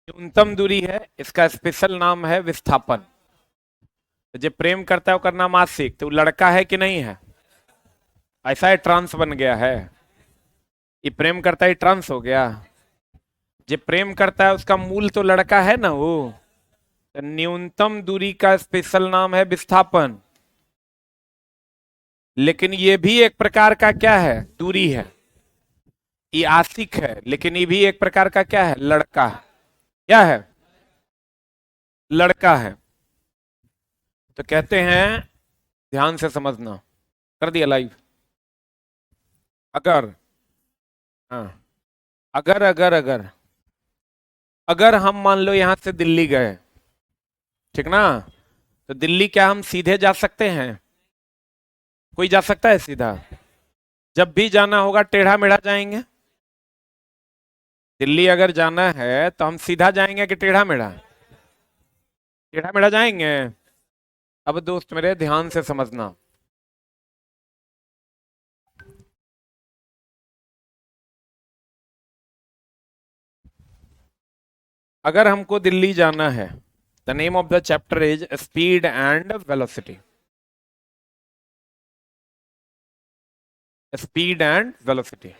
न्यूनतम दूरी है, इसका स्पेशल नाम है विस्थापन। तो जो प्रेम करता है वो करना मासिक, तो वो लड़का है कि नहीं है? ऐसा है, ट्रांस बन गया है। ये प्रेम करता है, ट्रांस हो गया। जो प्रेम करता है उसका मूल तो लड़का है ना वो। तो न्यूनतम दूरी का स्पेशल नाम है विस्थापन। लेकिन ये भी एक प्रकार का क्या है? दूरी है। ये आशिक है, लेकिन ये भी एक प्रकार का क्या है? लड़का है। क्या है? लड़का है। तो कहते हैं, ध्यान से समझना। कर दिया लाइव। अगर, हाँ, अगर अगर हम मान लो यहां से दिल्ली गए, ठीक ना? तो दिल्ली क्या हम सीधे जा सकते हैं? कोई जा सकता है सीधा? जब भी जाना होगा टेढ़ा मेढ़ा जाएंगे। दिल्ली अगर जाना है तो हम सीधा जाएंगे कि टेढ़ा मेढ़ा? टेढ़ा मेढ़ा जाएंगे। अब दोस्त मेरे ध्यान से समझना। अगर हमको दिल्ली जाना है, the name of the chapter is speed and velocity. Speed and velocity.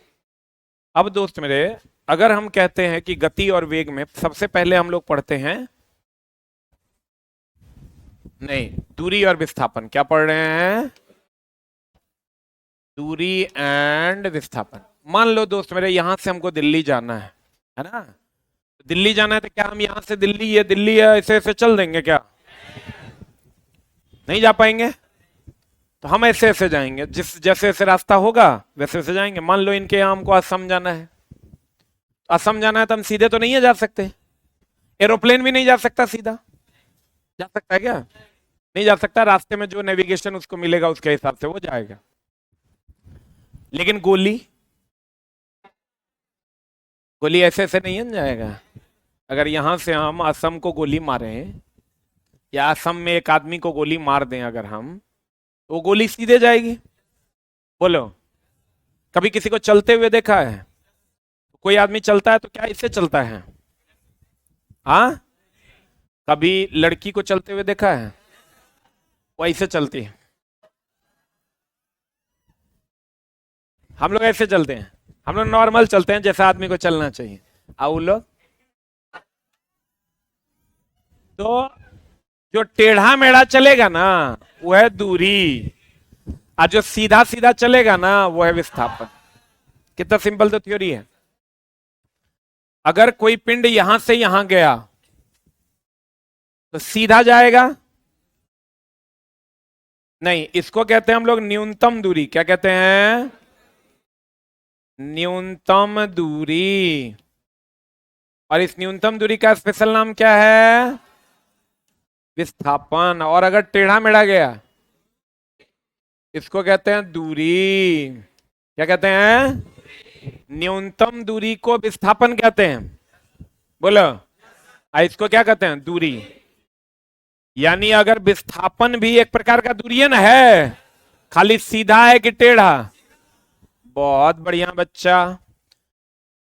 अब दोस्त मेरे, अगर हम कहते हैं कि गति और वेग में सबसे पहले हम लोग पढ़ते हैं, नहीं, दूरी और विस्थापन। क्या पढ़ रहे हैं? दूरी एंड विस्थापन। मान लो दोस्त मेरे, यहां से हमको दिल्ली जाना है ना? दिल्ली जाना है तो क्या हम यहां से दिल्ली है ऐसे ऐसे चल देंगे क्या? नहीं जा पाएंगे। तो हम ऐसे ऐसे जाएंगे, जिस जैसे जैसे रास्ता होगा वैसे वैसे जाएंगे। मान लो इनके यहाँ हमको असम जाना है। असम जाना है तो हम सीधे तो नहीं जा सकते। एरोप्लेन भी नहीं जा सकता सीधा। जा सकता है क्या? नहीं जा सकता। रास्ते में जो नेविगेशन उसको मिलेगा उसके हिसाब से वो जाएगा। लेकिन गोली, गोली ऐसे ऐसे नहीं न जाएगा। अगर यहां से हम असम को गोली मारें, या असम में एक आदमी को गोली मार दें अगर हम, तो वो गोली सीधे जाएगी। बोलो, कभी किसी को चलते हुए देखा है? कोई आदमी चलता है तो क्या इससे चलता है? हाँ? कभी लड़की को चलते हुए देखा है? वो ऐसे चलती है। हम लोग ऐसे चलते हैं। हम लोग नॉर्मल चलते हैं जैसा आदमी को चलना चाहिए। वो लोग तो, जो टेढ़ा मेढ़ा चलेगा ना वो है दूरी, और जो सीधा सीधा चलेगा ना वो है विस्थापन। कितना सिंपल तो थ्योरी है। अगर कोई पिंड यहां से यहां गया तो सीधा जाएगा? नहीं, इसको कहते हैं हम लोग न्यूनतम दूरी। क्या कहते हैं? न्यूनतम दूरी। और इस न्यूनतम दूरी का स्पेशल नाम क्या है? विस्थापन। और अगर टेढ़ा मेढ़ा गया, इसको कहते हैं दूरी। क्या कहते हैं? न्यूनतम दूरी को विस्थापन कहते हैं। बोलो, इसको क्या कहते हैं? दूरी। यानी अगर विस्थापन भी एक प्रकार का दूरी है ना, है, खाली सीधा है कि टेढ़ा? बहुत बढ़िया बच्चा।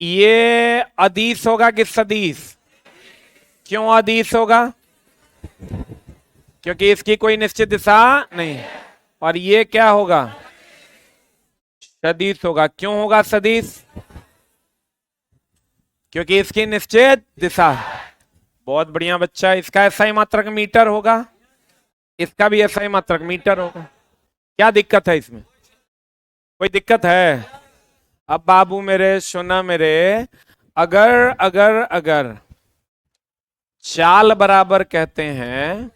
ये अदिश होगा कि सदिश? क्यों अदिश होगा? क्योंकि इसकी कोई निश्चित दिशा नहीं है। और ये क्या होगा? सदिश होगा। क्यों होगा सदिश? क्योंकि इसकी निश्चित दिशा है। बहुत बढ़िया बच्चा। इसका एसआई मात्रक मीटर होगा, इसका भी एसआई मात्रक मीटर होगा। क्या दिक्कत है इसमें? कोई दिक्कत है? अब बाबू मेरे, सोना मेरे, अगर अगर अगर चाल बराबर कहते हैं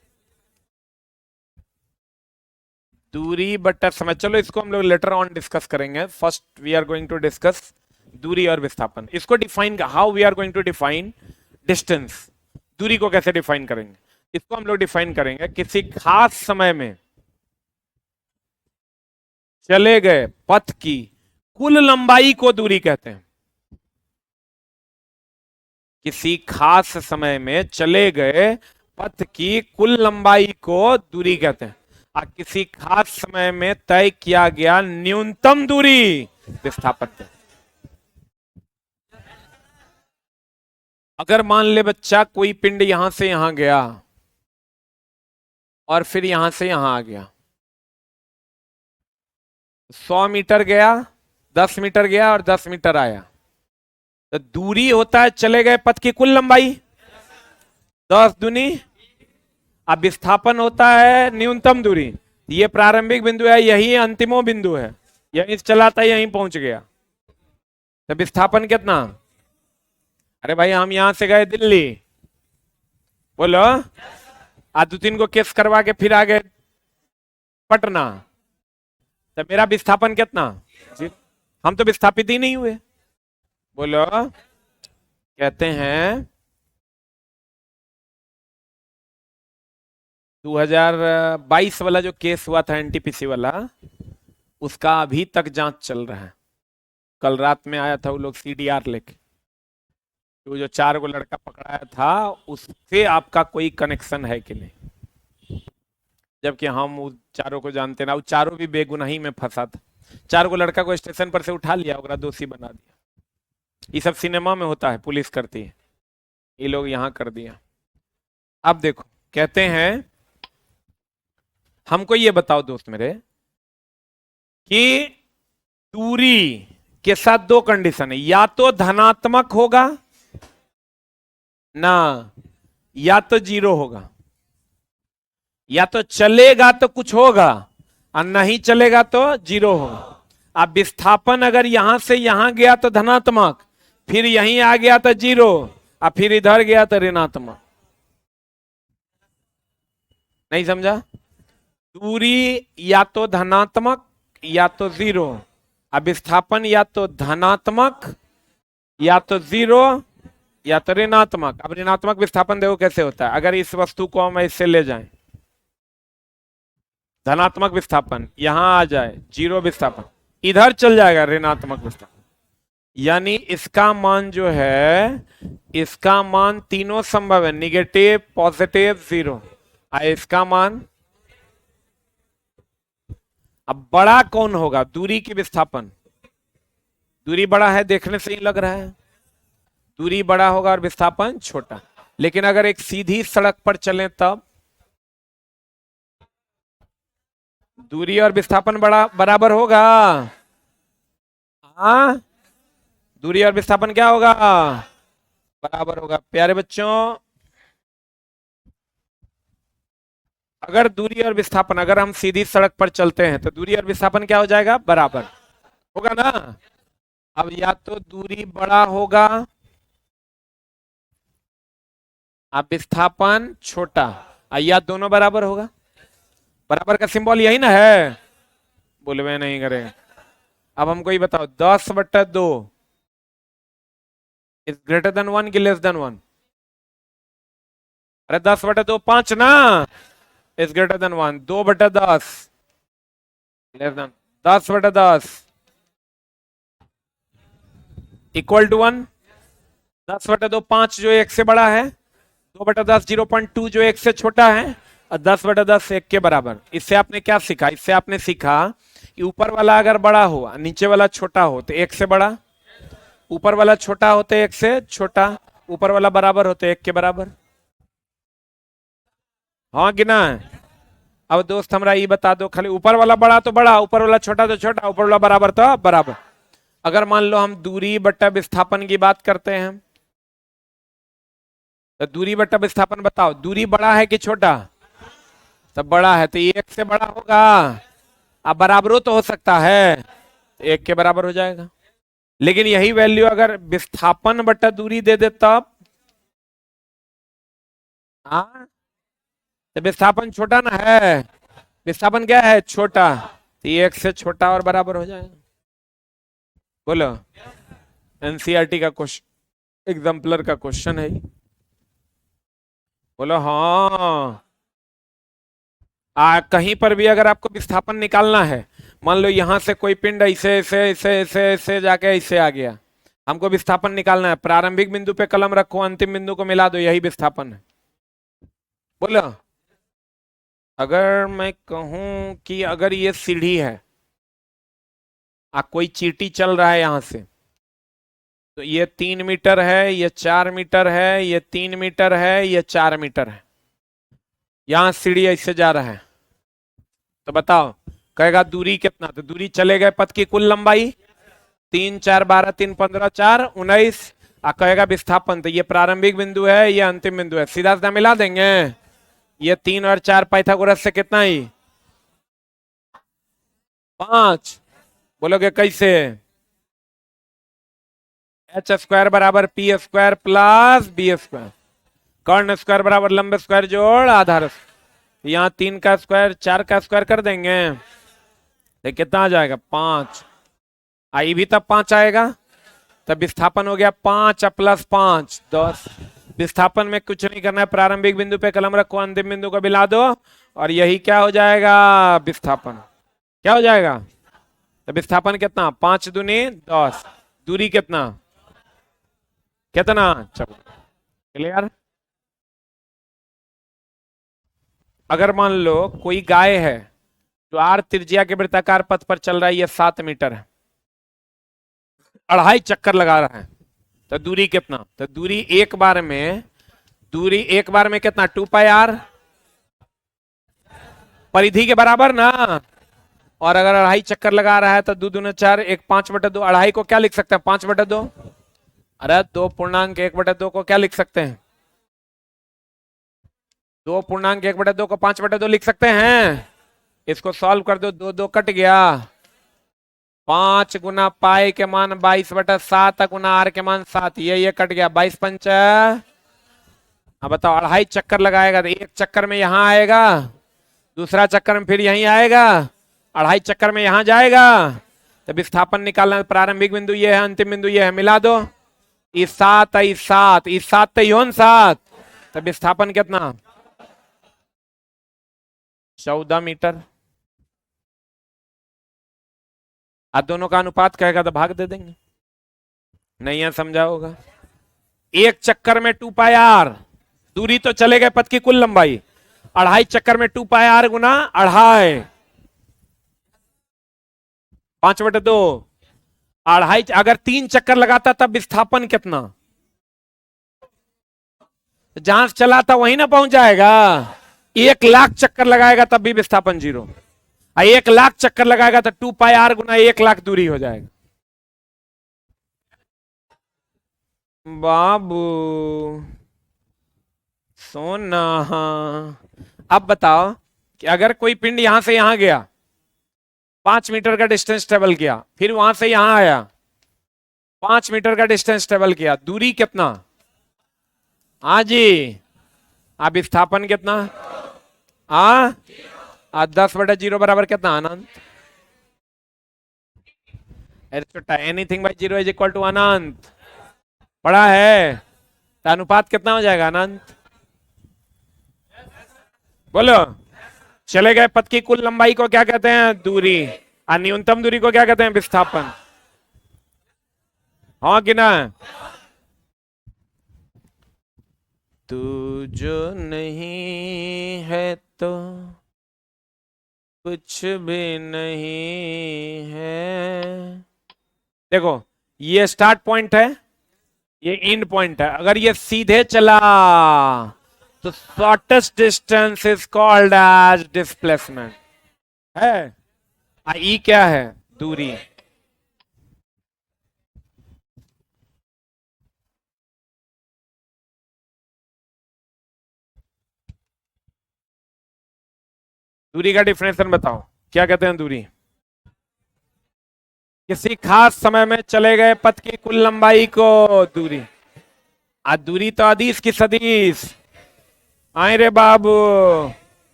दूरी बटा समय। चलो इसको हम लोग लेटर ऑन डिस्कस करेंगे। First we are going to discuss दूरी और विस्थापन। इसको define, how we are going to define distance. दूरी को कैसे डिफाइन करेंगे? इसको हम लोग डिफाइन करेंगे, किसी खास समय में चले गए पथ की कुल लंबाई को दूरी कहते हैं। किसी खास समय में चले गए पथ की कुल लंबाई को दूरी कहते हैं। और किसी खास समय में तय किया गया न्यूनतम दूरी विस्थापन कहते हैं। अगर मान ले बच्चा कोई पिंड यहां से यहां गया और फिर यहां से यहां आ गया, 100 मीटर गया, 10 मीटर गया और 10 मीटर आया, तो दूरी होता है चले गए पथ की कुल लंबाई 10 दूनी, अब विस्थापन होता है न्यूनतम दूरी। ये प्रारंभिक बिंदु है, यही अंतिमो बिंदु है, यहीं से चला था यहीं पहुंच गया, तो विस्थापन कितना? अरे भाई हम यहां से गए दिल्ली, बोलो, आदुतीन को केस करवा के फिर आ गए पटना, तो मेरा विस्थापन कितना? जी, हम तो विस्थापित ही नहीं हुए। बोलो, कहते हैं 2022 वाला जो केस हुआ था एनटीपीसी वाला, उसका अभी तक जांच चल रहा है। कल रात में आया था वो लोग सीडीआर लेके, तो जो 4 को लड़का पकड़ाया था उससे आपका कोई कनेक्शन है कि नहीं, जबकि हम उस चारों को जानते ना, वो चारों भी बेगुनाही में फंसा था। 4 को लड़का को स्टेशन पर से उठा लिया, ओकरा दोषी बना दिया। ये सब सिनेमा में होता है, पुलिस करती है, ये लोग यहां कर दिया। अब देखो, कहते हैं हमको ये बताओ दोस्त मेरे कि दूरी के साथ 2 कंडीशन है, या तो धनात्मक होगा ना, या तो 0 होगा, या तो चलेगा तो कुछ होगा और नहीं चलेगा तो 0 होगा। अब विस्थापन अगर यहां से यहां गया तो धनात्मक, फिर यहीं आ गया तो 0 और फिर इधर गया तो ऋणात्मक। नहीं समझा? दूरी या तो धनात्मक या तो 0, अब विस्थापन या तो धनात्मक या तो 0 या तो ऋणात्मक। अब ऋणात्मक विस्थापन देखो कैसे होता है, अगर इस वस्तु को हम इससे ले जाएं, धनात्मक विस्थापन यहां आ जाए, 0 विस्थापन, इधर चल जाएगा ऋणात्मक विस्थापन, यानी इसका मान जो है, इसका मान तीनों संभव है, निगेटिव, पॉजिटिव, 0। इसका मान, अब बड़ा कौन होगा? दूरी की विस्थापन, दूरी बड़ा है देखने से ही लग रहा है, दूरी बड़ा होगा और विस्थापन छोटा। लेकिन अगर एक सीधी सड़क पर चलें तब दूरी और विस्थापन बड़ा बराबर होगा। हाँ, दूरी और विस्थापन क्या होगा? बराबर होगा। प्यारे बच्चों, अगर दूरी और विस्थापन, अगर हम सीधी सड़क पर चलते हैं तो दूरी और विस्थापन क्या हो जाएगा? बराबर होगा ना। अब या तो दूरी बड़ा होगा, अब विस्थापन छोटा, या दोनों बराबर होगा। बराबर का सिंबल यही ना है, बोलवे नहीं करे। अब हमको ये बताओ, 10/2 इज ग्रेटर देन 1 की लेस देन 1? अरे 10/2 5 ना, is greater than 1। 2/10 less than 10/10 equal to 1। 10/2 5 जो 1 से बड़ा है, 2/10 0.2 जो 1 से छोटा है, और 10/10 1 के बराबर। इससे आपने क्या सीखा? इससे आपने सीखा कि ऊपर वाला अगर बड़ा हो, नीचे वाला छोटा हो तो 1 से बड़ा, ऊपर वाला छोटा होते 1 से छोटा, ऊपर वाला बराबर होते 1 के बराबर। हाँ कि ना? अब दोस्त हमरा ये बता दो, खाली ऊपर वाला बड़ा तो बड़ा, ऊपर वाला छोटा तो छोटा, ऊपर वाला बराबर तो बराबर। अगर मान लो हम दूरी बट्टा विस्थापन की बात करते हैं, तो दूरी बट्टा विस्थापन बताओ, दूरी बड़ा है कि छोटा? तो बड़ा है, तो ये 1 से बड़ा होगा। अब बराबरों तो हो सकता है, तो 1 के बराबर हो जाएगा। लेकिन यही वैल्यू अगर विस्थापन बट्टा दूरी दे दे तब, हाँ, तो विस्थापन छोटा ना है, विस्थापन क्या है? छोटा, तो ये 1 से छोटा और बराबर हो जाएगा। बोलो, एनसीईआरटी का क्वेश्चन, एग्जाम्पलर का क्वेश्चन है। बोलो हाँ। कहीं पर भी अगर आपको विस्थापन निकालना है, मान लो यहां से कोई पिंड ऐसे ऐसे ऐसे ऐसे ऐसे जाके ऐसे आ गया, हमको विस्थापन निकालना है, प्रारंभिक बिंदु पे कलम रखो, अंतिम बिंदु को मिला दो, यही विस्थापन है। बोलो, अगर मैं कहूं कि अगर ये सीढ़ी है, कोई चींटी चल रहा है यहां से, तो ये 3 मीटर है, ये 4 मीटर है, ये 3 मीटर है, ये 4 मीटर है। यहां सीढ़ी ऐसे जा रहा है, तो बताओ कहेगा दूरी कितना, तो दूरी चले गए पथ की कुल लंबाई 3 4 12 3 15 4 19। कहेगा विस्थापन, तो ये प्रारंभिक बिंदु है, ये अंतिम बिंदु है, सीधा सीधा मिला देंगे। ये 3 और 4 पाइथागोरस से कितना ही 5। बोलोगे कैसे? एच स्क्वायर बराबर P square plus B square, कर्ण स्क्वायर बराबर लंब स्क्वायर जोड़ आधार। यहाँ 3 का स्क्वायर 4 का स्क्वायर कर देंगे, तो कितना आ जाएगा 5। आई भी तब 5 आएगा, तब विस्थापन हो गया 5 प्लस 5 10। विस्थापन में कुछ नहीं करना है, प्रारंभिक बिंदु पे कलम रखो, अंतिम बिंदु को मिला दो, और यही क्या हो जाएगा विस्थापन। क्या हो जाएगा? तो विस्थापन कितना 5 दूनी 10, दूरी कितना कितना 14। क्लियर? अगर मान लो कोई गाय है जो आर त्रिज्या के वृत्ताकार पथ पर चल रहा है, ये 7 मीटर है, 2.5 चक्कर लगा रहा है, तो दूरी कितना? तो दूरी एक बार में कितना 2πr, परिधि के बराबर ना। और अगर 2.5 चक्कर लगा रहा है तो 2 दूना 4, 1 5/2। 2.5 को क्या लिख सकते हैं 5/2? अरे 2.1/2 को क्या लिख सकते हैं? 2.1/2 को 5/2 लिख सकते हैं। इसको सॉल्व कर दो, 2 2 कट गया, 5 गुना पाई के मान 22/7 गुना आर के मान 7, ये कट गया 22 पंच। अब बताओ 2.5 चक्कर लगाएगा तो एक चक्कर में यहां आएगा, दूसरा चक्कर में फिर यहीं आएगा, 2.5 चक्कर में यहां जाएगा, तो विस्थापन निकालना। प्रारंभिक बिंदु ये है, अंतिम बिंदु ये है, मिला दो, इस 7 7, तो विस्थापन कितना 14 मीटर। आप दोनों का अनुपात कहेगा तो भाग दे देंगे, नहीं है समझा होगा। एक चक्कर में 2πr, दूरी तो चले गए पथ की कुल लंबाई, 2.5 चक्कर में 2πr गुना 2.5, 5/2, 2.5। अगर 3 चक्कर लगाता तब विस्थापन कितना? जहां से चला था वहीं ना पहुंच जाएगा। 1,00,000 चक्कर लगाएगा तब भी विस्थापन 0, 1,00,000 चक्कर लगाएगा तो 2πr गुना 1,00,000 दूरी हो जाएगा। बाबू सोना, अब बताओ कि अगर कोई पिंड यहां से यहां गया, 5 मीटर का डिस्टेंस ट्रेवल किया, फिर वहां से यहां आया, 5 मीटर का डिस्टेंस ट्रेवल किया, दूरी कितना? हाँ जी, अब विस्थापन कितना? 10/0 बराबर कितना अनंत? Anything by 0 is equal to अनंत, पढ़ा है। तो अनुपात कितना हो जाएगा अनंत? बोलो। चले गए पथ की कुल लंबाई को क्या कहते हैं? दूरी। और न्यूनतम दूरी को क्या कहते हैं? विस्थापन। हाँ कि ना? तू जो नहीं है तो कुछ भी नहीं है। देखो ये स्टार्ट पॉइंट है, ये एंड पॉइंट है। अगर ये सीधे चला तो shortest distance is called as displacement है। ई क्या है? दूरी। दूरी का डिफिनेशन बताओ, क्या कहते हैं दूरी? किसी खास समय में चले गए पथ की कुल लंबाई को दूरी। दूरी तो अदिश की सदिश। आए रे बाबू,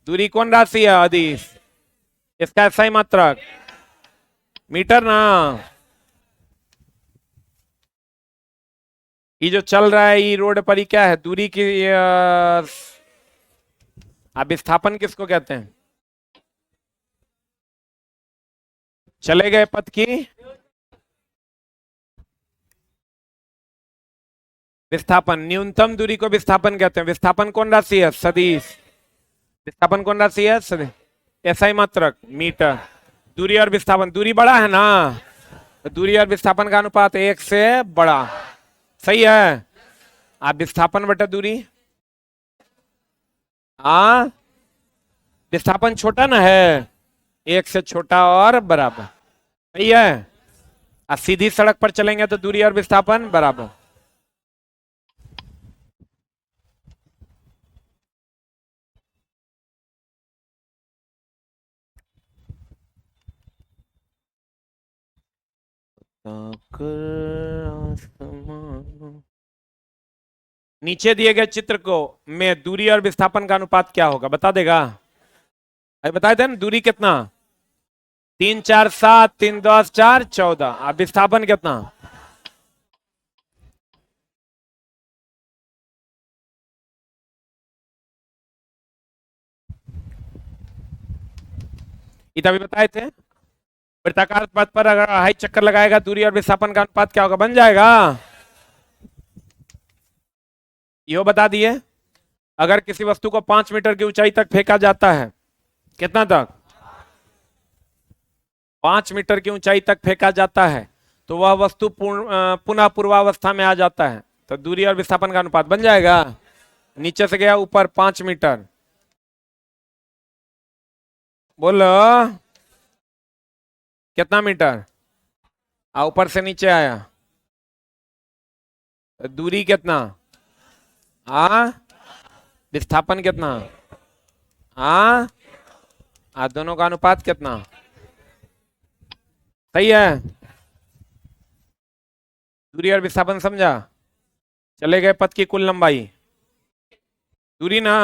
दूरी कौन राशि है? अदिश। इसका सही मात्रक मीटर ना। ये जो चल रहा है ये रोड पर, ही क्या है? दूरी की। अब विस्थापन किसको कहते हैं? चले गए पथ की विस्थापन, न्यूनतम दूरी को विस्थापन कहते हैं। विस्थापन कौन राशि है? सदिश। विस्थापन कौन राशि है? सदिश। एसआई मात्रक मीटर। दूरी और विस्थापन, दूरी बड़ा है ना, तो दूरी और विस्थापन का अनुपात एक से बड़ा। सही है। आप विस्थापन बटा दूरी, आ विस्थापन छोटा ना है, एक से छोटा और बराबर। सही है। आप सीधी सड़क पर चलेंगे तो दूरी और विस्थापन बराबर। नीचे दिए गए चित्र को में दूरी और विस्थापन का अनुपात क्या होगा, बता देगा? अरे बताए थे ना, दूरी कितना? 3 4 7, 3 10 4 14। अब विस्थापन कितना? ये तभी बताए थे। वृत्ताकार पथ पर अगर अढ़ाई चक्कर लगाएगा, दूरी और विस्थापन का अनुपात क्या होगा, बन जाएगा। यो बता दिए। अगर किसी वस्तु को 5 मीटर की ऊंचाई तक फेंका जाता है, कितना तक? 5 मीटर की ऊंचाई तक फेंका जाता है, तो वह वस्तु पुनः पूर्वावस्था में आ जाता है, तो दूरी और विस्थापन का अनुपात बन जाएगा। नीचे से गया ऊपर 5 मीटर, बोलो कितना मीटर? ऊपर से नीचे आया, तो दूरी कितना? आ विस्थापन कितना? दोनों का अनुपात कितना? सही है। दूरी और विस्थापन समझा? चले गए पथ की कुल लंबाई, दूरी ना।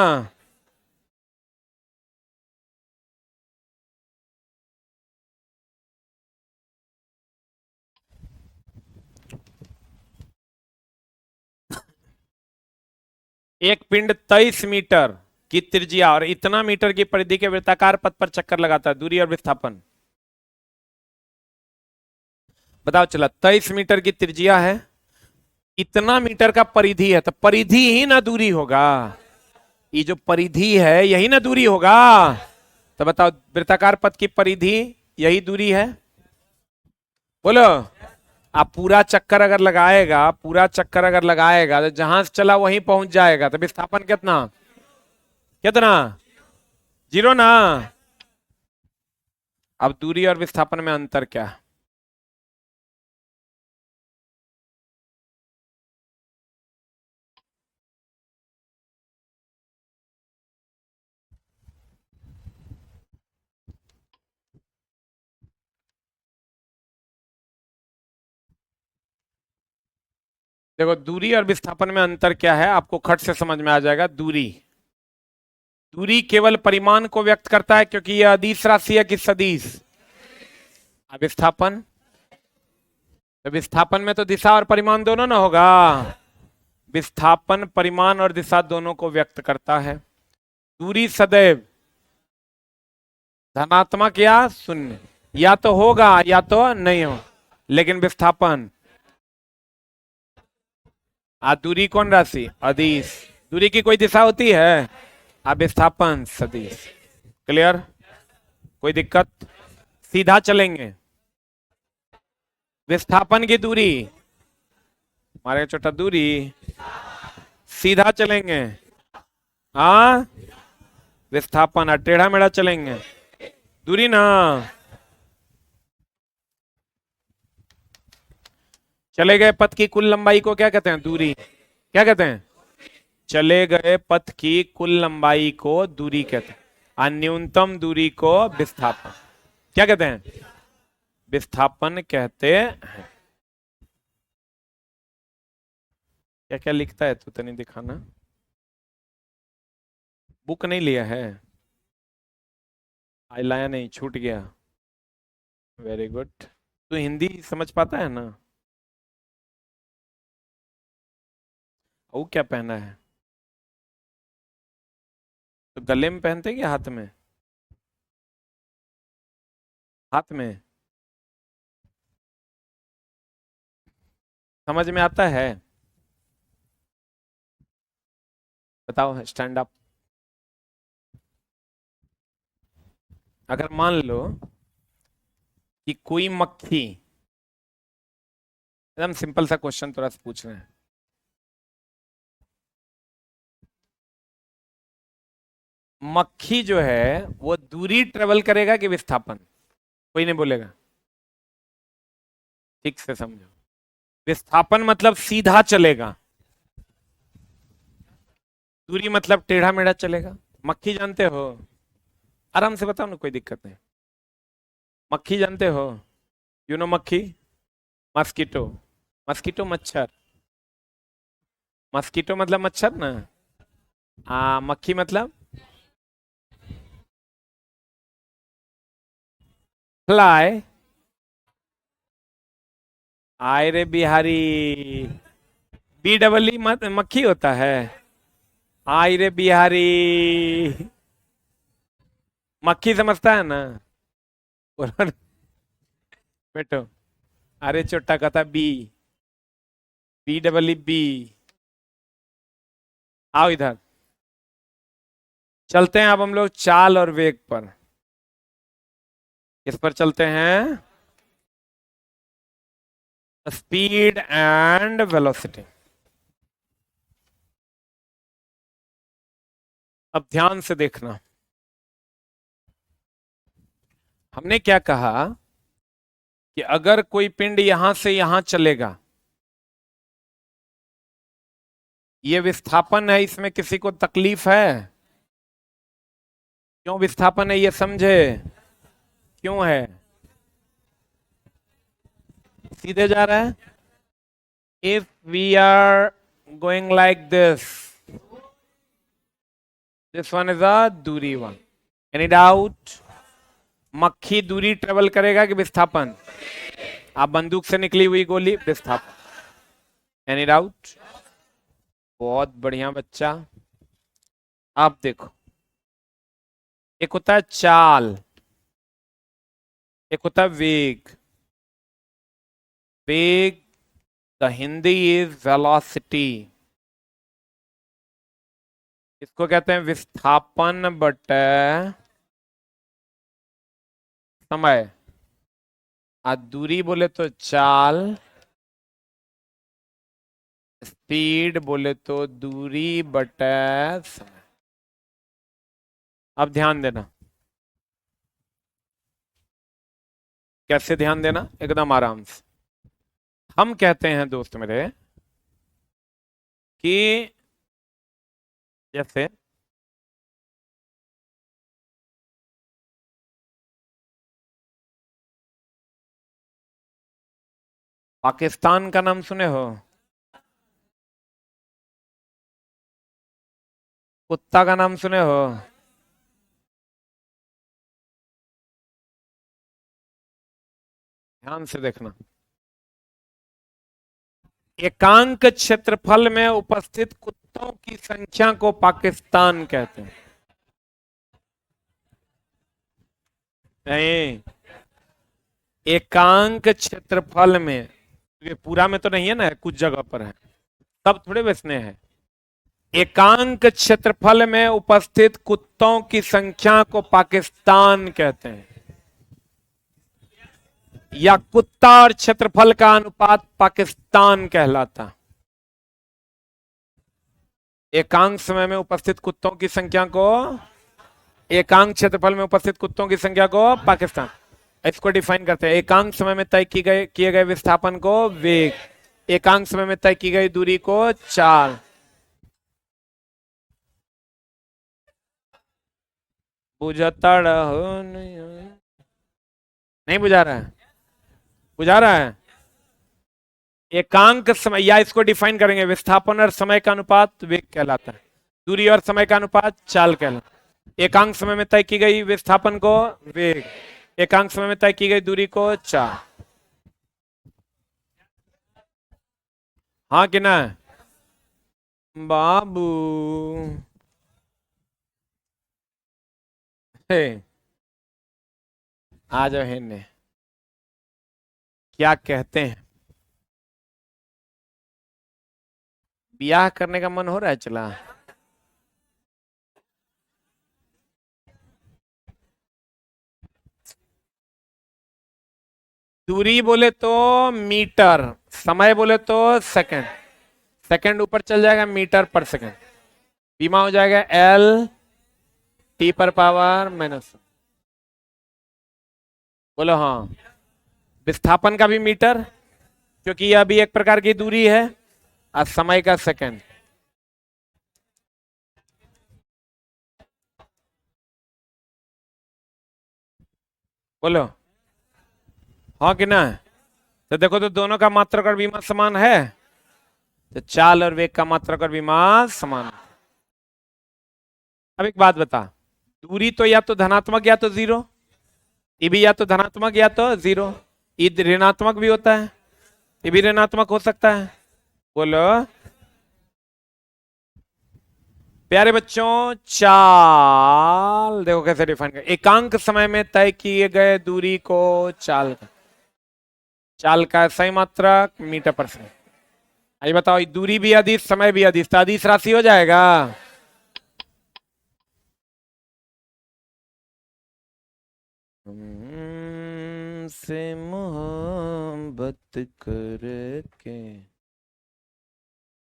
एक पिंड 23 मीटर की त्रिज्या और इतना मीटर की परिधि के वृत्ताकार पथ पर चक्कर लगाता है, दूरी और विस्थापन बताओ। चला 23 मीटर की त्रिज्या है, इतना मीटर का परिधि है, तो परिधि ही ना दूरी होगा। ये जो परिधि है यही ना दूरी होगा। तो बताओ वृत्ताकार पथ की परिधि यही दूरी है, बोलो। आप पूरा चक्कर अगर लगाएगा, पूरा चक्कर अगर लगाएगा तो जहां से चला वहीं पहुंच जाएगा, तो विस्थापन कितना? कितना? 0 ना। अब दूरी और विस्थापन में अंतर क्या है? देखो दूरी और विस्थापन में अंतर क्या है, आपको खट से समझ में आ जाएगा। दूरी, दूरी केवल परिमाण को व्यक्त करता है, क्योंकि यह अदिश राशि है कि सदिश। विस्थापन, तो विस्थापन में तो दिशा और परिमाण दोनों ना होगा। विस्थापन परिमाण और दिशा दोनों को व्यक्त करता है। दूरी सदैव धनात्मक या शून्य, या तो होगा या तो नहीं हो। लेकिन विस्थापन, दूरी कौन राशि? अदिश। दूरी की कोई दिशा होती है? विस्थापन सदिश। क्लियर? कोई दिक्कत? सीधा चलेंगे। विस्थापन की दूरी, हमारे छोटा दूरी, सीधा चलेंगे। हाँ, विस्थापन टेढ़ा मेढ़ा चलेंगे, दूरी ना। चले गए पथ की कुल लंबाई को क्या कहते हैं? दूरी। क्या कहते हैं? चले गए पथ की कुल लंबाई को दूरी कहते हैं, और न्यूनतम दूरी को विस्थापन क्या कहते हैं? विस्थापन कहते हैं। क्या क्या लिखता है तू, तनी दिखाना। बुक नहीं लिया है? आई लाया नहीं, छूट गया। Very good. तू हिंदी समझ पाता है ना? वो क्या पहना है? तो गले में पहनते हैं कि हाथ में? हाथ में। समझ में आता है? बताओ, स्टैंड अप। अगर मान लो कि कोई मक्खी एकदम सिंपल सा क्वेश्चन थोड़ा सा पूछ रहे हैं। मक्खी जो है वो दूरी ट्रेवल करेगा कि विस्थापन? कोई नहीं बोलेगा। ठीक से समझो। विस्थापन मतलब सीधा चलेगा, दूरी मतलब टेढ़ा मेढ़ा चलेगा। मक्खी जानते हो? आराम से बताओ ना, कोई दिक्कत नहीं। मक्खी जानते हो? यू नो मक्खी? मस्कीटो। मस्कीटो मच्छर। मस्कीटो मतलब मच्छर ना। मक्खी मतलब फ्लाई। आय रे बिहारी, बी डबल ई मक्खी होता है। आय रे बिहारी, मक्खी समझता है ना? बोलो। बेटो, अरे छोटा कथा B, B double E B. आओ इधर। चलते हैं अब हम लोग चाल और वेग पर। किस पर चलते हैं? Speed and velocity. अब ध्यान से देखना। हमने क्या कहा कि अगर कोई पिंड यहां से यहां चलेगा, ये विस्थापन है, इसमें किसी को तकलीफ है? क्यों विस्थापन है ये समझे? क्यों है? सीधे जा रहा है। If we are going like this one is a दूरी वन। Any doubt? मक्खी दूरी ट्रेवल करेगा कि विस्थापन? आप बंदूक से निकली हुई गोली, विस्थापन। Any doubt? बहुत बढ़िया बच्चा। आप देखो, एक होता है चाल, एक होता है वेग। वेग, द हिंदी इज वेलोसिटी। इसको कहते हैं विस्थापन बटे समय। आज दूरी बोले तो चाल, स्पीड बोले तो दूरी बटे समय। अब ध्यान देना। कैसे ध्यान देना? एकदम आराम से। हम कहते हैं दोस्त मेरे कि जैसे पाकिस्तान का नाम सुने हो? कुत्ता का नाम सुने हो? ध्यान से देखना। एकांक क्षेत्रफल में उपस्थित कुत्तों की संख्या को पाकिस्तान कहते हैं। नहीं, एकांक क्षेत्रफल में, ये पूरा में तो नहीं है ना, कुछ जगह पर है, सब थोड़े वैसने हैं। एकांक क्षेत्रफल में उपस्थित कुत्तों की संख्या को पाकिस्तान कहते हैं, या कुत्ता और क्षेत्रफल का अनुपात पाकिस्तान कहलाता। एकांक समय में उपस्थित कुत्तों की संख्या को, एकांक क्षेत्रफल में उपस्थित कुत्तों की संख्या को पाकिस्तान। इसको डिफाइन करते हैं। एकांक समय में तय किए गए विस्थापन को वेग, एकांक समय में तय की गई दूरी को चाल। बुझता रहो नहीं बुझा रहा है? बुझा रहा है? एकांक समय, या इसको डिफाइन करेंगे, विस्थापन और समय का अनुपात वेग कहलाता है, दूरी और समय का अनुपात चाल कहलाता है। एकांक समय में तय की गई विस्थापन को वेग, एकांक समय में तय की गई दूरी को चाल। हाँ कि ना? बाबू, हे, आ जाओ हेने। क्या कहते हैं? ब्याह करने का मन हो रहा है? चला दूरी बोले तो मीटर, समय बोले तो सेकंड। सेकंड ऊपर चल जाएगा, मीटर पर सेकंड। बीमा हो जाएगा एल टी पर पावर माइनस। बोलो हाँ। विस्थापन का भी मीटर, क्योंकि यह भी एक प्रकार की दूरी है, और समय का सेकंड। बोलो हाँ कि ना। तो देखो तो दोनों का मात्रक और विमा समान है, तो चाल और वेग का मात्रक और विमा समान है। अब एक बात बता, दूरी तो या तो धनात्मक या तो जीरो, ये भी या तो धनात्मक या तो जीरो, ये ऋणात्मक भी होता है, ये भी ऋणात्मक हो सकता है। बोलो प्यारे बच्चों, चाल देखो कैसे डिफाइन कर, एकांक समय में तय किए गए दूरी को चाल, चाल का सही मात्रक मीटर पर सेकंड। आइए बताओ, दूरी भी अदिश समय भी अदिश, तो अदिश राशि हो जाएगा। से मोहब्बत करके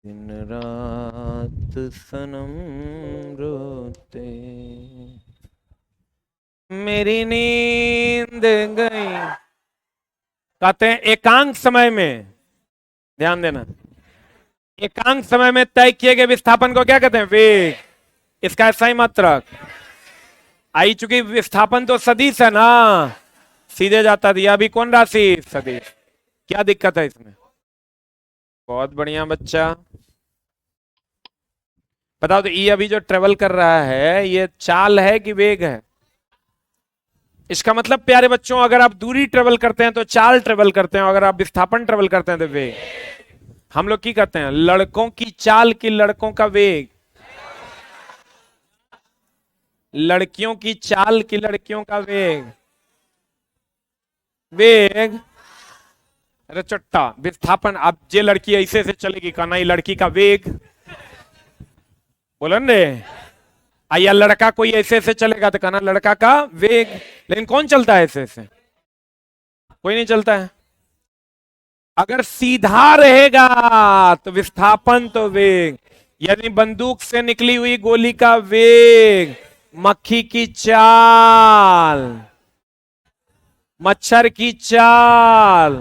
दिन रात सनम रोते, मेरी नींद गई। कहते हैं एकांक समय में, ध्यान देना, एकांक समय में तय किए गए विस्थापन को क्या कहते हैं? वेग। इसका सही मात्रक आई, चुकी विस्थापन तो सदिश है ना, सीधे जाता दिया। अभी कौन राशि? सदिश। क्या दिक्कत है इसमें? बहुत बढ़िया बच्चा। बताओ तो ये अभी जो ट्रेवल कर रहा है, ये चाल है कि वेग है? इसका मतलब प्यारे बच्चों, अगर आप दूरी ट्रेवल करते हैं तो चाल ट्रेवल करते हैं, अगर आप विस्थापन ट्रेवल करते हैं तो वेग। हम लोग की करते हैं, लड़कों की चाल की लड़कों का वेग, लड़कियों की चाल की लड़कियों का वेग। वेग अरे चट्टा, विस्थापन। अब ये लड़की ऐसे से चलेगी, कहना ये लड़की का वेग, बोलन रे। या लड़का कोई ऐसे ऐसे चलेगा तो कहना लड़का का वेग। लेकिन कौन चलता है ऐसे ऐसे? कोई नहीं चलता है। अगर सीधा रहेगा तो विस्थापन तो वेग, यानी बंदूक से निकली हुई गोली का वेग, मक्खी की चाल, मच्छर की चाल।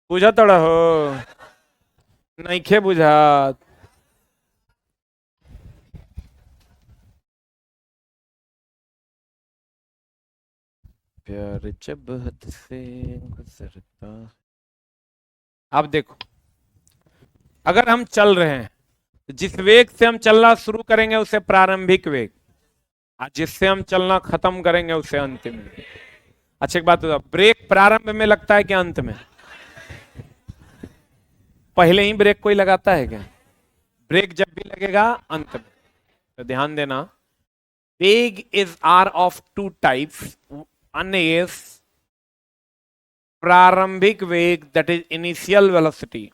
बुझा तोड़ा हो? नहीं खे बुझात। प्यार जब हद से गुजरता। अब देखो, अगर हम चल रहे हैं, जिस वेग से हम चलना शुरू करेंगे उसे प्रारंभिक वेग, और जिससे हम चलना खत्म करेंगे उसे अंतिम वेग। अच्छा एक बात बताओ, ब्रेक प्रारंभ में लगता है कि अंत में? पहले ही ब्रेक कोई लगाता है क्या? ब्रेक जब भी लगेगा अंत में। तो ध्यान देना, वेग is are of two types. One is प्रारंभिक वेग, दैट इज इनिशियल वेलोसिटी,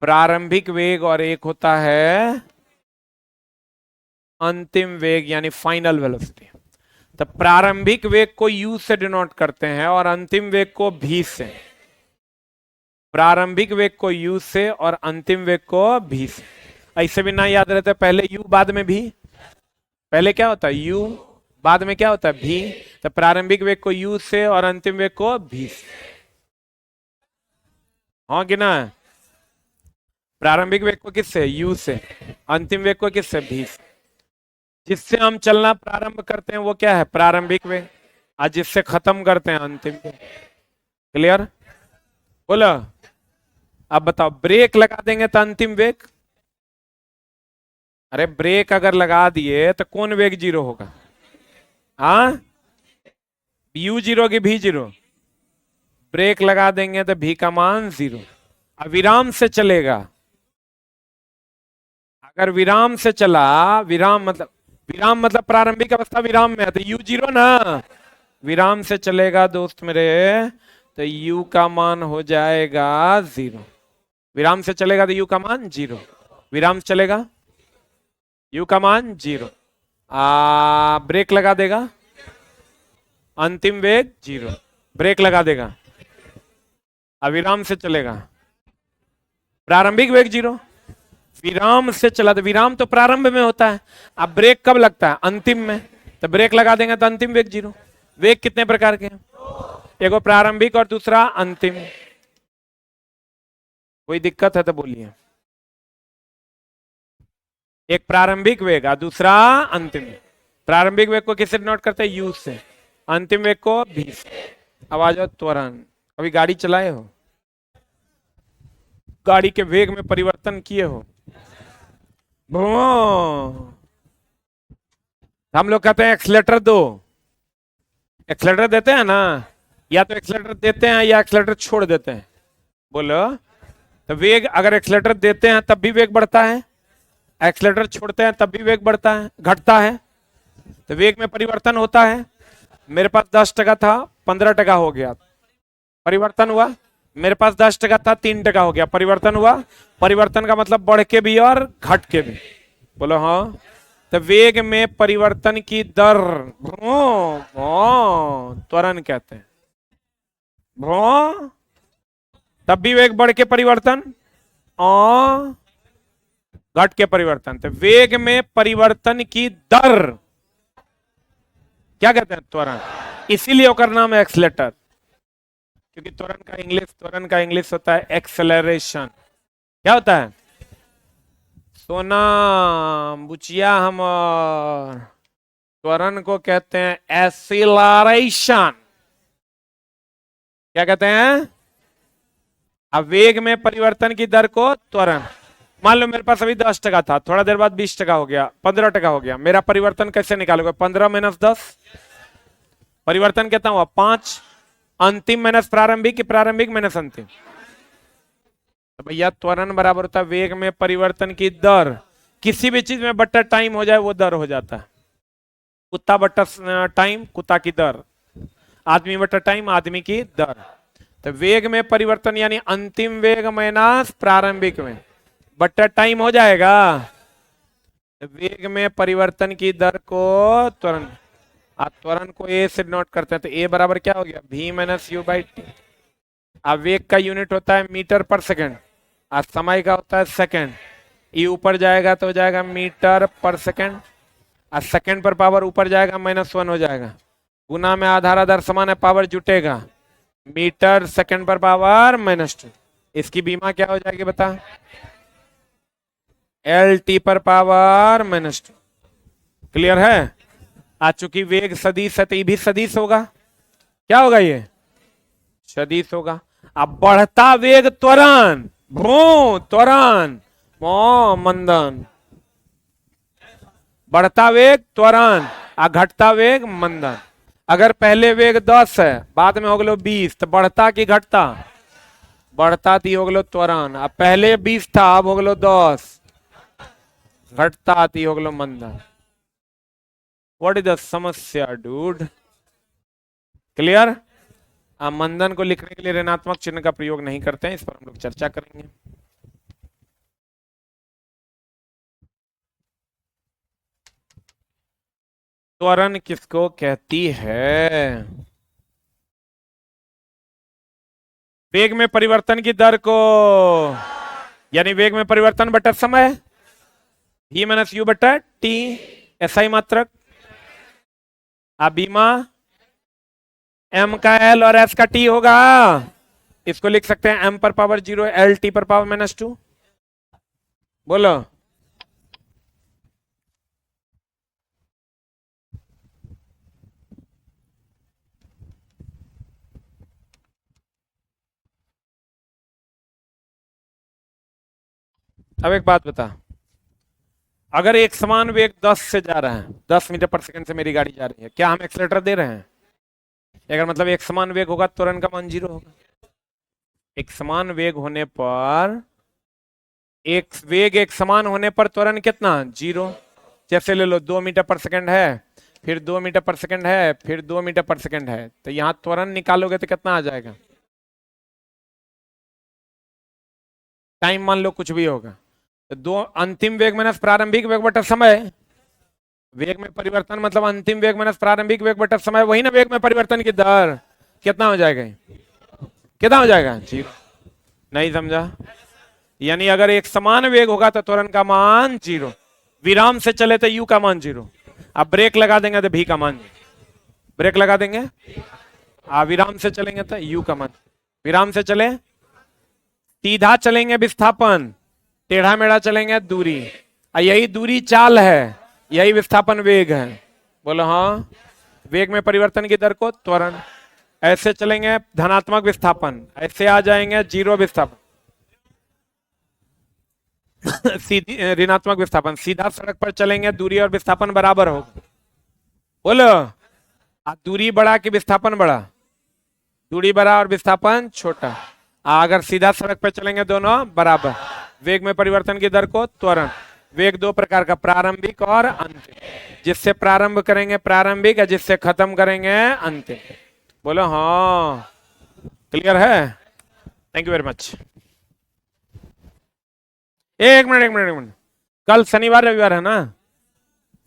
प्रारंभिक वेग, और एक होता है अंतिम वेग यानी फाइनल वेलोसिटी। तो प्रारंभिक वेग को यू से डिनोट करते हैं और अंतिम वेग को भी से। प्रारंभिक वेग को यू से और अंतिम वेग को भी से। ऐसे भी ना याद रहता है, पहले यू बाद में भी। पहले क्या होता है? यू, बाद में क्या होता है? भी। तो प्रारंभिक वेग को यू से और अंतिम वेग को भी से। हाँ कि ना? प्रारंभिक वेग को किससे? यू से। अंतिम वेग को किससे? भी से। जिससे हम चलना प्रारंभ करते हैं वो क्या है? प्रारंभिक वेग। आज जिससे खत्म करते हैं अंतिम वेग। क्लियर? बोलो। अब बताओ, ब्रेक लगा देंगे तो अंतिम वेग? अरे ब्रेक अगर लगा दिए तो कौन वेग जीरो होगा? हाँ, यू जीरो की भी जीरो? ब्रेक लगा देंगे तो भी का मान जीरो। अब विराम से चलेगा, अगर विराम से चला, विराम मतलब प्रारंभिक अवस्था विराम में है, तो यू जीरो ना। विराम से चलेगा दोस्त मेरे, तो यू का मान हो जाएगा जीरो। विराम से चलेगा तो यू का मान जीरो। विराम से चलेगा, यू का मान जीरो। ब्रेक लगा देगा, अंतिम वेग 0, ब्रेक लगा देगा, अविराम से चलेगा, प्रारंभिक वेग 0, विराम से चला तो विराम तो प्रारंभ में होता है, अब ब्रेक कब लगता है? अंतिम में, तो ब्रेक लगा देंगे तो अंतिम वेग 0। वेग कितने प्रकार के हैं? एक प्रारंभिक और दूसरा अंतिम। कोई दिक्कत है तो बोलिए। एक प्रारंभिक वेग और दूसरा अंतिम। प्रारंभिक वेग को किससे नोट करते हैं? यू से। अंतिम वेग को भी से। अब आ जाओ त्वरण। कभी गाड़ी चलाए हो? गाड़ी के वेग में परिवर्तन किए हो? हम लोग कहते हैं एक्सीलेटर दो, एक्सीलेटर देते हैं ना, या तो एक्सीलेटर देते हैं या एक्सीलेटर छोड़ देते हैं। बोलो तो वेग, अगर एक्सीलेटर देते हैं तब भी वेग बढ़ता है, एक्सीलेटर छोड़ते हैं तब भी वेग बढ़ता है, घटता है, तो वेग में परिवर्तन होता है। मेरे पास 10% था, 15% हो गया, परिवर्तन हुआ। मेरे पास 10% था, 3% हो गया, परिवर्तन हुआ। परिवर्तन का मतलब बढ़ के भी और घट के भी। बोलो हाँ। तो वेग में परिवर्तन की दर त्वरण कहते हैं। तब भी वेग बढ़ के परिवर्तन, घट के परिवर्तन। तो वेग में परिवर्तन की दर क्या कहते हैं? त्वरण। इसीलिए उसका नाम है एक्सीलेटर, क्योंकि त्वरण का इंग्लिश होता है एक्सेलरेशन। क्या होता है? सोना बुचिया हम त्वरण को कहते हैं एक्सीलरेशन। क्या कहते हैं? अब वेग में परिवर्तन की दर को त्वरण। मान लो मेरे पास अभी 10% था, थोड़ा देर बाद 20% हो गया, 15% हो गया, मेरा परिवर्तन कैसे निकालोगे? 15 - 10, परिवर्तन कितना हुआ? 5। अंतिम माइनस प्रारंभिक कि प्रारंभिक माइनस अंतिम? तो भैया त्वरण बराबर होता है वेग में परिवर्तन की दर। किसी भी चीज में बट्टा टाइम हो जाए वो दर हो जाता है। कुत्ता बट्टा टाइम, कुत्ता की दर। आदमी बट्टा टाइम, आदमी की दर। तो वेग में परिवर्तन यानी अंतिम वेग माइनस प्रारंभिक में बट्टा टाइम हो जाएगा। तो वेग में परिवर्तन की दर को त्वरण, आप त्वरण को ए से नोट करते हैं, तो ए बराबर क्या हो गया? v - u/t। अब वेग का यूनिट होता है मीटर पर सेकंड, और समय का होता है सेकंड। ई ऊपर जाएगा तो हो जाएगा मीटर पर सेकंड, और सेकंड पर पावर ऊपर जाएगा -1 हो जाएगा। गुना में आधार आधार समान है, पावर जुटेगा, मीटर सेकंड पर पावर -2। इसकी बीमा क्या हो जाएगी बता? LT पर पावर -2। क्लियर है? आज चूंकि वेग सदिश है तो ये भी सदिश होगा। क्या होगा? ये सदिश होगा। अब बढ़ता वेग त्वरण, त्वरण, मंदन। बढ़ता वेग त्वरण और घटता वेग मंदन। अगर पहले वेग 10 है, बाद में हो गलो 20, तो बढ़ता कि घटता? बढ़ता थी हो गलो त्वरण। अब पहले 20 था, अब हो गलो 10, घटता थी हो गलो मंदन। व्हाट इज द समस्या डूड? क्लियर? आप मंदन को लिखने के लिए ऋणात्मक चिन्ह का प्रयोग नहीं करते हैं, इस पर हम लोग चर्चा करेंगे। त्वरण किसको कहती है? वेग में परिवर्तन की दर को, यानी वेग में परिवर्तन बटा समय, v - u/t, SI मात्रक। अब बीमा m का l और s का t होगा। इसको लिख सकते हैं m पर पावर 0, LT पर पावर -2। बोलो अब एक बात बता, अगर एक समान वेग 10 से जा रहा है, 10 मीटर पर सेकंड से मेरी गाड़ी जा रही है, क्या हम एक्सीलरेटर दे रहे हैं? अगर मतलब एक समान वेग होगा, त्वरण का मान 0 होगा। एक समान वेग होने पर, एक समान होने पर त्वरण कितना? 0। जैसे ले लो 2 मीटर पर सेकंड है, फिर 2 मीटर पर सेकंड है, फिर 2 मीटर पर सेकंड है, तो यहां त्वरण निकालोगे तो कितना आ जाएगा? टाइम मान लो कुछ भी होगा, तो दो, अंतिम वेग माइनस प्रारंभिक वेग बटा समय। वेग में परिवर्तन मतलब अंतिम वेग माइनस प्रारंभिक वेग बटा समय, वही ना वेग में परिवर्तन की दर। कितना हो जाएगा? कितना हो जाएगा? जीरो। नहीं समझा? यानी अगर एक समान वेग होगा तो त्वरण का मान जीरो, विराम से चले तो यू का मान जीरो, अब ब्रेक लगा देंगे तो भी का मान, ब्रेक लगा देंगे, विराम से चलेंगे तो यू का मान, विराम से चले, सीधा चलेंगे विस्थापन, टेढ़ा मेढ़ा चलेंगे दूरी, यही दूरी चाल है, यही विस्थापन वेग है। बोलो हाँ। वेग में परिवर्तन की दर को त्वरण, ऐसे चलेंगे धनात्मक विस्थापन, ऐसे आ जाएंगे जीरो विस्थापन, सीधी ऋणात्मक विस्थापन, सीधा सड़क पर चलेंगे दूरी और विस्थापन बराबर होगा। बोलो, दूरी बड़ा कि विस्थापन बड़ा? दूरी बड़ा और विस्थापन छोटा। अगर सीधा सड़क पर चलेंगे दोनों बराबर। वेग में परिवर्तन की दर को त्वरण। वेग दो प्रकार का, प्रारंभिक और अंतिम, जिससे प्रारंभ करेंगे प्रारंभिक, या जिससे खत्म करेंगे अंतिम। बोलो हाँ। क्लियर है? Thank you very much. एक मिनट एक मिनट एक मिनट, कल शनिवार रविवार है ना?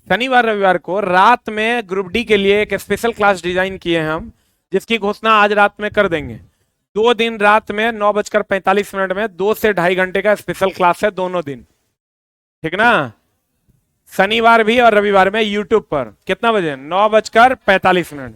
शनिवार रविवार को रात में ग्रुप डी के लिए एक स्पेशल क्लास डिजाइन किए हैं हम, जिसकी घोषणा आज रात में कर देंगे। 2 दिन रात में 9:45 में 2 से 2.5 घंटे का स्पेशल क्लास है, दोनों दिन, ठीक ना? शनिवार भी और रविवार में यूट्यूब पर कितना बजे? 9:45।